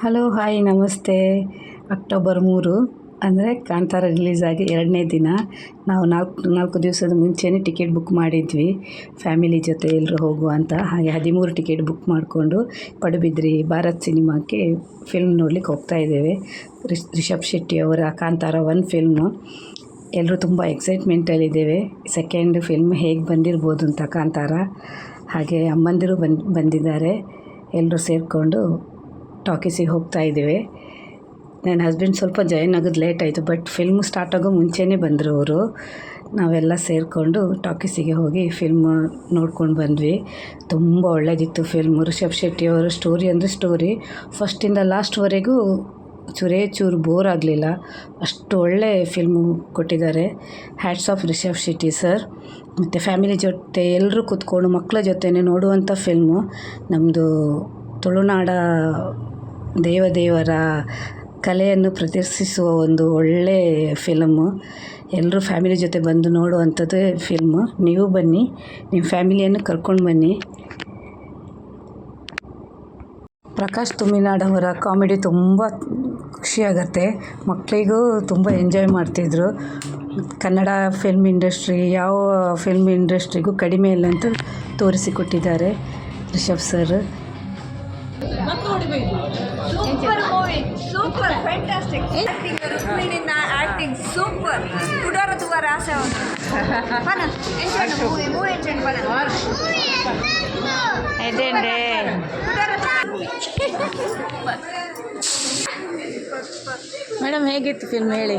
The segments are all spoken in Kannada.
ಹಲೋ ಹಾಯ್ ನಮಸ್ತೆ. ಅಕ್ಟೋಬರ್ 3 ಅಂದರೆ ಕಾಂತಾರ ರಿಲೀಸ್ ಆಗಿ 2ನೇ ದಿನ. ನಾವು ನಾಲ್ಕು ದಿವಸದ ಮುಂಚೆನೇ ಟಿಕೆಟ್ ಬುಕ್ ಮಾಡಿದ್ವಿ ಫ್ಯಾಮಿಲಿ ಜೊತೆ ಎಲ್ಲರೂ ಹೋಗುವ ಅಂತ. ಹಾಗೆ 13 ಟಿಕೆಟ್ ಬುಕ್ ಮಾಡಿಕೊಂಡು ಪಡುಬಿದ್ರಿ ಭಾರತ್ ಸಿನಿಮಾಕ್ಕೆ ಫಿಲ್ಮ್ ನೋಡ್ಲಿಕ್ಕೆ ಹೋಗ್ತಾ ಇದ್ದೇವೆ. ರಿಷಬ್ ಶೆಟ್ಟಿ ಅವರ ಕಾಂತಾರ 1 ಫಿಲ್ಮು. ಎಲ್ಲರೂ ತುಂಬ ಎಕ್ಸೈಟ್ಮೆಂಟಲ್ಲಿದ್ದೇವೆ. ಸೆಕೆಂಡ್ ಫಿಲ್ಮ್ ಹೇಗೆ ಬಂದಿರ್ಬೋದು ಅಂತ ಕಾಂತಾರ. ಹಾಗೆ ಅಮ್ಮಂದಿರು ಬಂದಿದ್ದಾರೆ. ಎಲ್ಲರೂ ಸೇರಿಕೊಂಡು ಟಾಕೀಸಿಗೆ ಹೋಗ್ತಾ ಇದ್ದೇವೆ. ನನ್ನ ಹಸ್ಬೆಂಡ್ ಸ್ವಲ್ಪ ಜಾಯ್ನ್ ಆಗೋದು ಲೇಟ್ ಆಯಿತು, ಬಟ್ ಫಿಲ್ಮ್ ಸ್ಟಾರ್ಟ್ ಆಗೋ ಮುಂಚೆನೇ ಬಂದರು ಅವರು. ನಾವೆಲ್ಲ ಸೇರಿಕೊಂಡು ಟಾಕೀಸಿಗೆ ಹೋಗಿ ಫಿಲ್ಮ್ ನೋಡ್ಕೊಂಡು ಬಂದ್ವಿ. ತುಂಬ ಒಳ್ಳೆಯದಿತ್ತು ಫಿಲ್ಮು. ರಿಷಬ್ ಶೆಟ್ಟಿ ಅವರ ಸ್ಟೋರಿ ಅಂದರೆ ಸ್ಟೋರಿ ಫಸ್ಟಿಂದ ಲಾಸ್ಟ್ವರೆಗೂ ಚೂರು ಬೋರ್ ಆಗಲಿಲ್ಲ. ಅಷ್ಟು ಒಳ್ಳೆ ಫಿಲ್ಮು ಕೊಟ್ಟಿದ್ದಾರೆ. Hats off Rishab Shetty sir. ಮತ್ತು ಫ್ಯಾಮಿಲಿ ಜೊತೆ ಎಲ್ಲರೂ ಕೂತ್ಕೊಂಡು ಮಕ್ಕಳ ಜೊತೆನೇ ನೋಡುವಂಥ ಫಿಲ್ಮು. ನಮ್ಮದು ತುಳುನಾಡ ದೇವರ ಕಲೆಯನ್ನು ಪ್ರದರ್ಶಿಸುವ ಒಂದು ಒಳ್ಳೆಯ ಫಿಲಮು. ಎಲ್ಲರೂ ಫ್ಯಾಮಿಲಿ ಜೊತೆ ಬಂದು ನೋಡುವಂಥದ್ದೇ ಫಿಲ್ಮು. ನೀವು ಬನ್ನಿ, ನಿಮ್ಮ ಫ್ಯಾಮಿಲಿಯನ್ನು ಕರ್ಕೊಂಡು ಬನ್ನಿ. ಪ್ರಕಾಶ್ ತುಮಿನಾಡ್ ಅವರ ಕಾಮಿಡಿ ತುಂಬ ಖುಷಿಯಾಗತ್ತೆ. ಮಕ್ಕಳಿಗೂ ತುಂಬ ಎಂಜಾಯ್ ಮಾಡ್ತಿದ್ರು. ಕನ್ನಡ ಫಿಲ್ಮ್ ಇಂಡಸ್ಟ್ರಿ ಯಾವ ಫಿಲ್ಮ್ ಇಂಡಸ್ಟ್ರಿಗೂ ಕಡಿಮೆ ಇಲ್ಲ ಅಂತ ತೋರಿಸಿಕೊಟ್ಟಿದ್ದಾರೆ Rishab sir. Super movie, super fantastic acting. ರುಕ್ಮಿಣಿನ ಆಕ್ಟಿಂಗ್ ಸೂಪರ್. ಕುಡಾರ ತುವಾರ ಆಸೆ ಅವನು ಪನ ಎಂಜಾಯ್ ಮೂವಿ ಎಂಜಾಯ್ ಪನ ಇದೇಂಡೆ ಮೇಡಮ್, ಹೇಗಿತ್ತು ಫಿಲ್ಮ್ ಹೇಳಿ?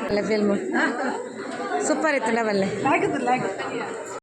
ಅಲ್ಲ ಫಿಲ್ಮು ಸೂಪರ್ ಇತ್ತು. ನಾವಲ್ಲೇ